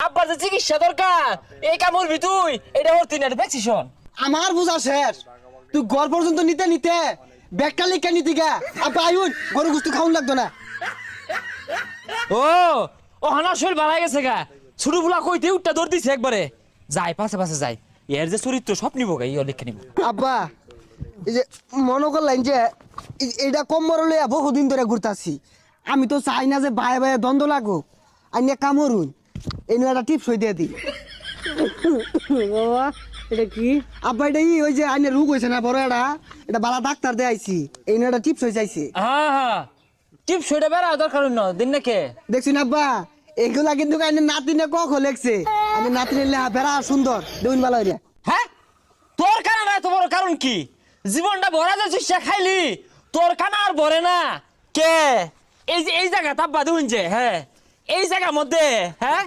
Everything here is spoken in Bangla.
আব্বার যে চিকিৎসা দরকার এই কামড়বি তুই এটা হরতি না দেখছিস আমার বুঝা শেষ তুই ঘর পর্যন্ত নিতে নিতে ব্যাগটা লিখে নিতে গা আব্বা আইন গরু গুস্তু খাওয়ান লাগতো না ও হানা শরীর বাড়াই গেছে গা ছোট বুলা কইতে উঠটা দৌড় দিছে একবারে যাই পাশে পাশে যাই এর যে চরিত্র সব নিব গা ইয়ে লিখে নিব আব্বা এই যে মনে করলেন যে এইটা কম মরলে বহুদিন ধরে ঘুরতাছি আমি তো চাই না যে ভাই ভাই দ্বন্দ্ব লাগুক আইনে কামড়ুন এই নিয়ে একটা টিপস হয়ে দিয়ে দিই বাবা এটা কি আব্বা এটা ওই যে আইনে রোগ হয়েছে না বড় এটা বালা ডাক্তার দিয়ে আইছি এই নিয়ে একটা টিপস হয়ে যাইছে হ্যাঁ টিপ সইটা বেড়া দরকার ন দিন নাকি দেখছেন আব্বা এগুলা কিন্তু আইনে নাতিনে কক লেখছে আমি নাতিনের লেহা বেড়া সুন্দর দেখুন ভালো হইয়া হ্যাঁ তোর কানা এত বড় কারণ কি জীবনটা ভরা যাচ্ছিস খাইলি তোর কানা আর ভরে না কে এই যে এই জায়গা তাব্বা দেখুন যে হ্যাঁ এই জায়গার মধ্যে হ্যাঁ